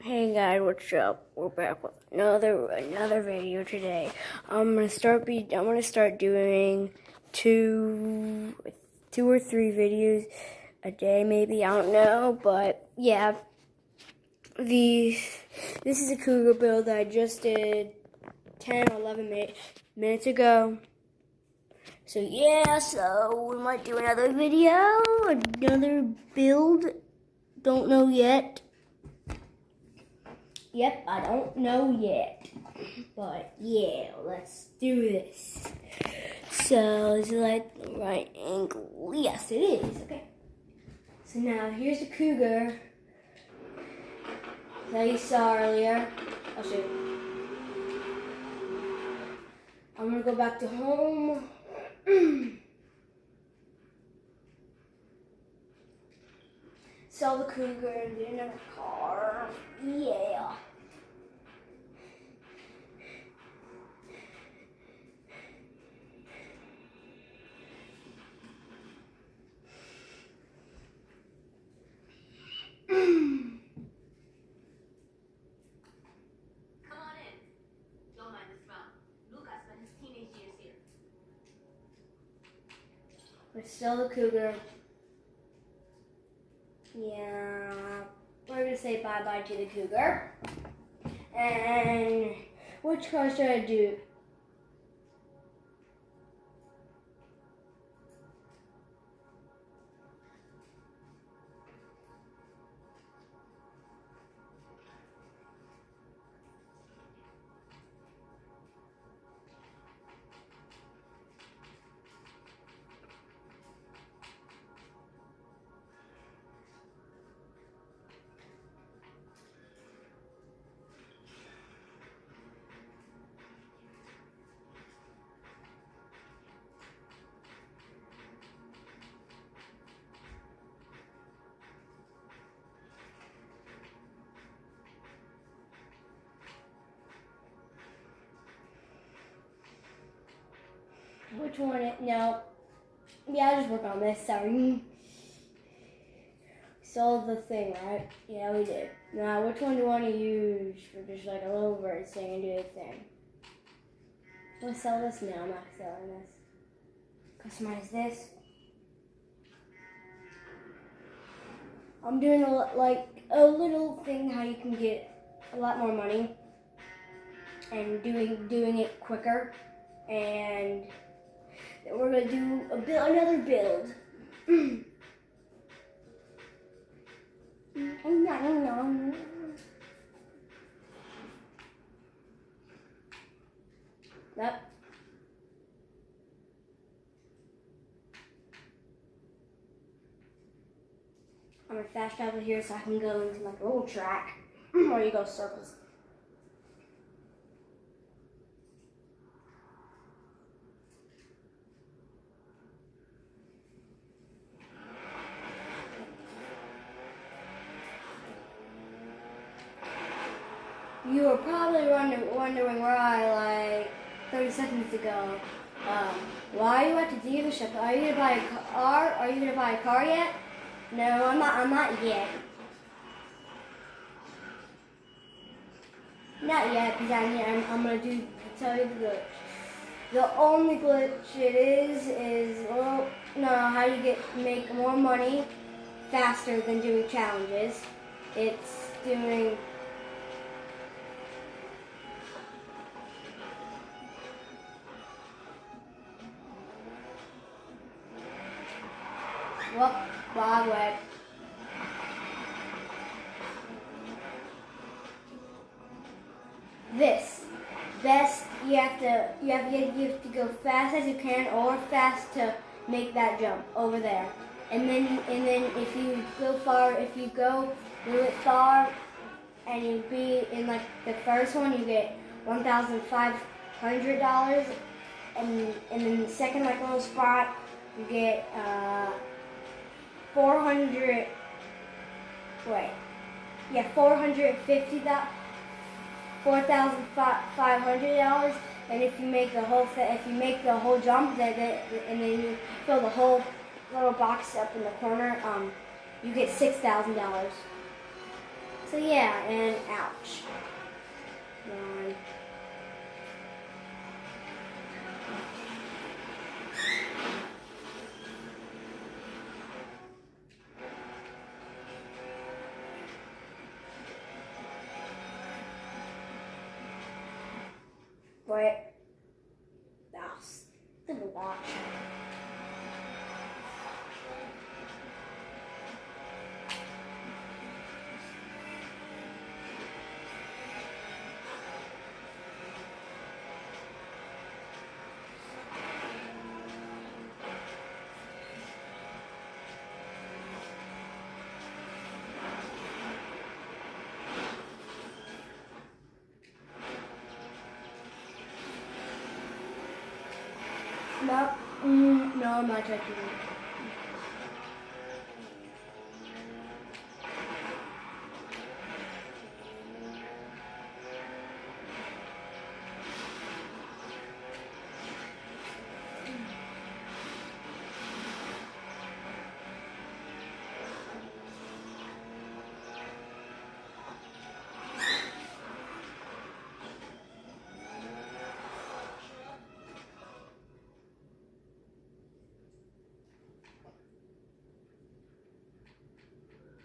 Hey guys, what's up? We're back with another video today. I'm gonna start doing two or three videos a day, maybe, I don't know, but yeah. This is a cougar build that I just did 10 or 11 minutes ago. So yeah, so we might do another video, another build. Don't know yet. Yep, I don't know yet. But yeah, let's do this. So is it like the right angle? Yes, it is. Okay. So now here's the cougar that you saw earlier. I'll show you. I'm gonna go back to home. Sell the cougar and get another car. Yeah. Let's sell the cougar. Yeah, we're gonna say bye-bye to the cougar. And which car should I do? Which one? No. Yeah, I'll just work on this. Sorry. Sold the thing, right? Yeah, we did. Now, which one do you want to use for just like a little bird thing and do a thing? Let's sell this now. I'm not selling this. Customize this. I'm doing a little thing how you can get a lot more money and doing it quicker. And then we're gonna do another build. Yep. I'm gonna fast travel here so I can go into like a little track where you go circles. You were probably wondering why, like 30 seconds ago, why are you at the dealership? Are you gonna buy a car? Are you gonna buy a car yet? No, I'm not yet. Not yet, because I'm gonna tell you the glitch. The only glitch it is well, no, how you make more money faster than doing challenges. It's doing. Well, Broadway. This best you have to go fast as you can or fast to make that jump over there. And then if you go really far and you be in like the first one, you get $1,500, and in the second like little spot you get 450,000, $4,500, and if you make the whole jump, and then you fill the whole little box up in the corner, you get $6,000. So yeah, and ouch. Yawn. Wait. That's the watch. No, no, I'm not touching it.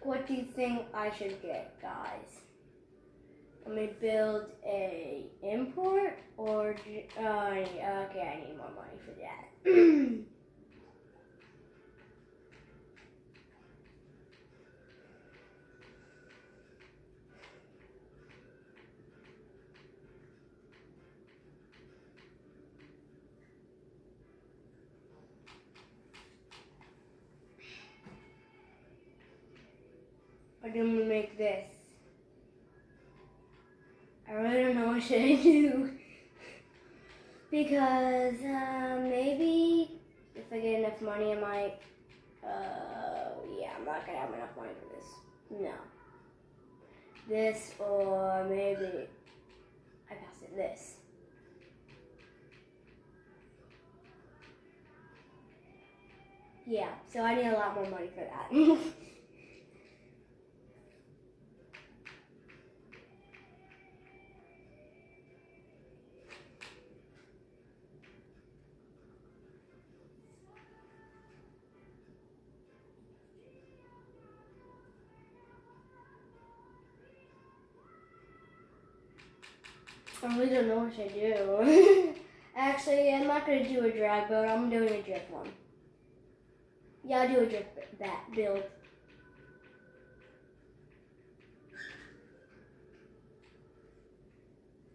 What do you think I should get, guys? Let me build a import or okay, I need more money for that. Or do we make this? I really don't know what should I do. Because maybe if I get enough money I might yeah, I'm not gonna have enough money for this. No. This or maybe I pass it this. Yeah, so I need a lot more money for that. I really don't know what I do. Actually, I'm not going to do a drag build. I'm doing a drift one. Yeah, I'll do a drift build.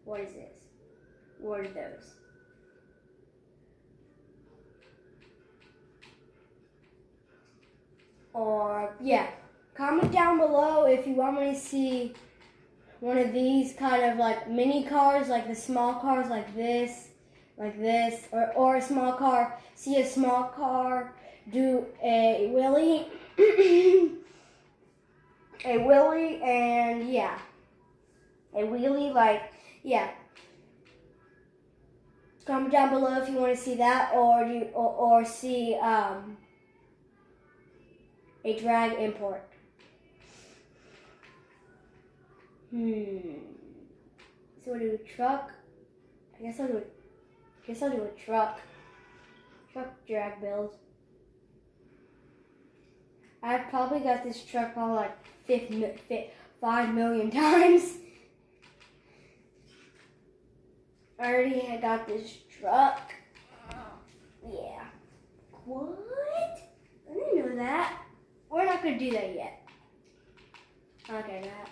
What is this? What are those? Or, yeah. Comment down below if you want me to see one of these kind of like mini cars, like the small cars like this, or a small car. See a small car do a wheelie, a wheelie, and yeah, a wheelie, like, yeah. Comment down below if you want to see that, or see a drag import. So we'll do a truck. I guess I'll do a truck drag build. I've probably got this truck probably like 5 million times. I already got this truck. Yeah. What? I didn't know that. We're not gonna do that yet. Okay, that.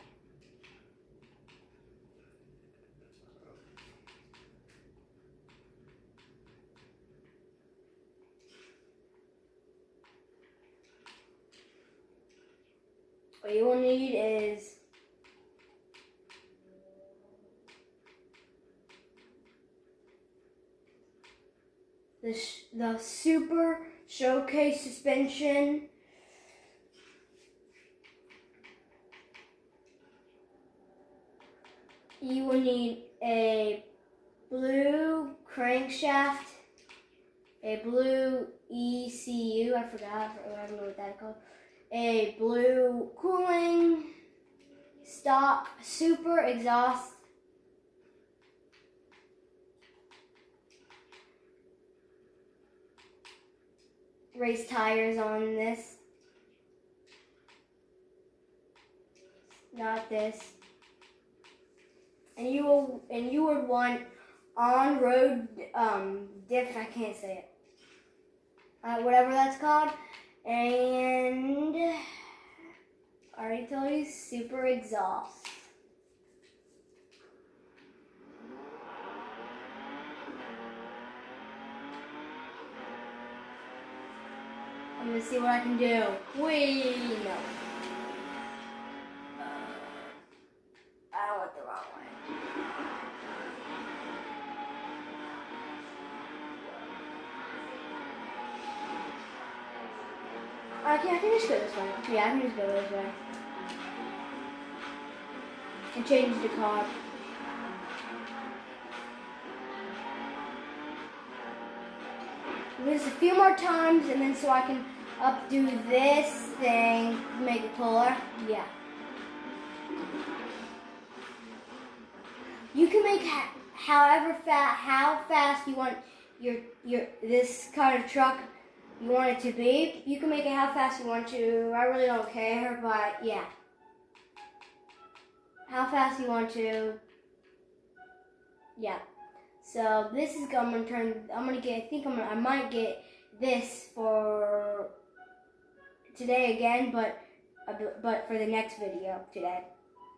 What you will need is the Super Showcase suspension. You will need a blue crankshaft, a blue ECU, I don't know what that's called, a blue cooling stock super exhaust. Race tires on this. Not this. And you would want on-road diff. I can't say it. Whatever that's called. And I already told you, super exhaust. I'm gonna see what I can do. Wait, no. I went the wrong way. I can just go this way. Yeah, I can just go this way. And change the car. This a few more times, and then so I can updo this thing, make it cooler. Yeah. You can make how fast you want your this kind of truck you want it to be. You can make it how fast you want to. I really don't care, but yeah. How fast you want to. Yeah. So this is I might get this for today again, but for the next video today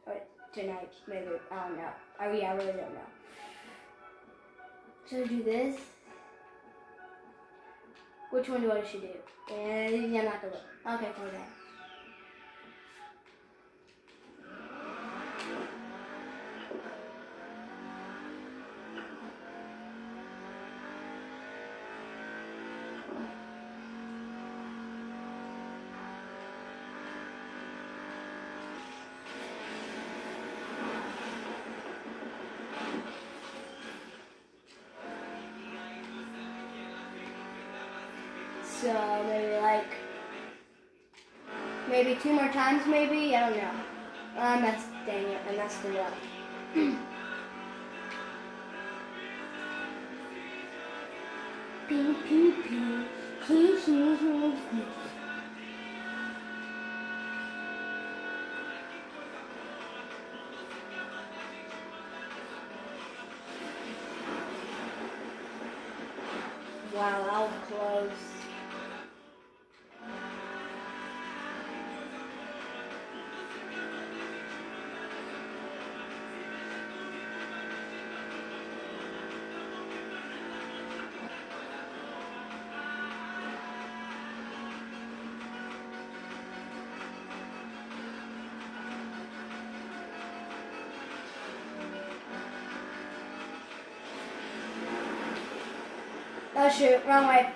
or tonight maybe. I don't know. I really don't know. Should I do this? Which one do I should do? And I'm not gonna. Okay, for that. So maybe 2 more times, maybe? I don't know. I messed it up. Pew, pew, pew. Wow, that was close. Oh shoot, wrong way.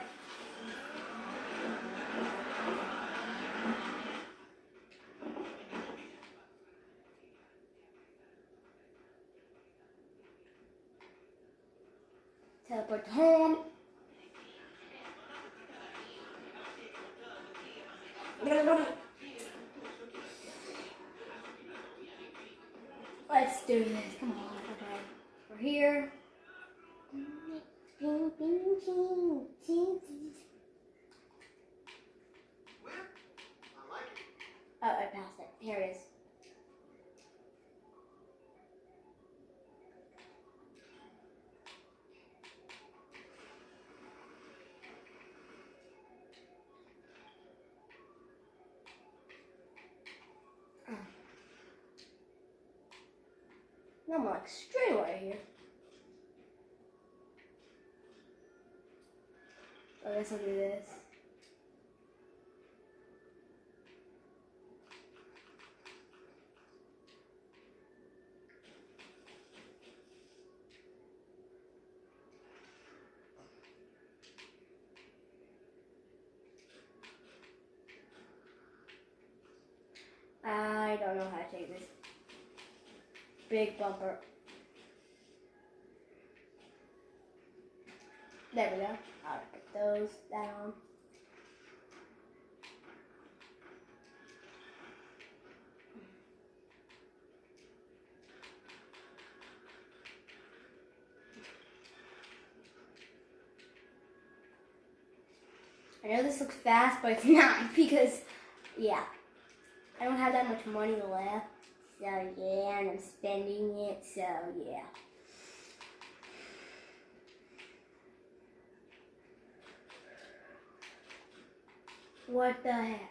Teleport to home. Let's do this. Come on. Okay. We're here. Oh, I passed it. Here it is. No, I'm like straight away here. I guess I'll do this. I don't know how to take this. Big bumper. There we go. I'll put those down. I know this looks fast, but it's not because, yeah, I don't have that much money left. So, yeah, and I'm spending it, so, yeah. What the heck?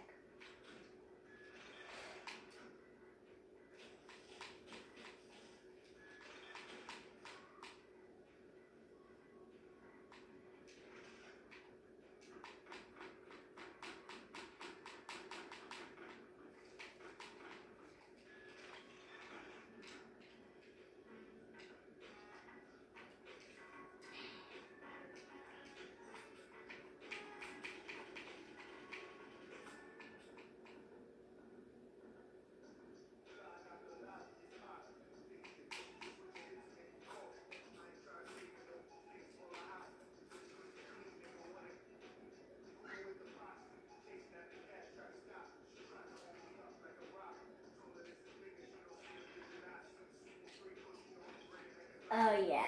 Oh, yeah.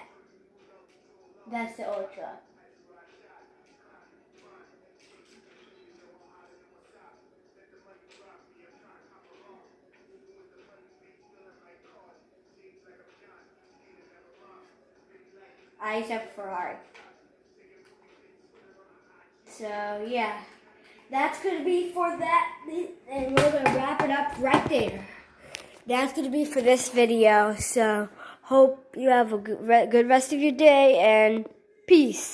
That's the old truck. I used to have a Ferrari. So, yeah. That's going to be for that. And we're going to wrap it up right there. That's going to be for this video. So, hope you have a good rest of your day. And peace.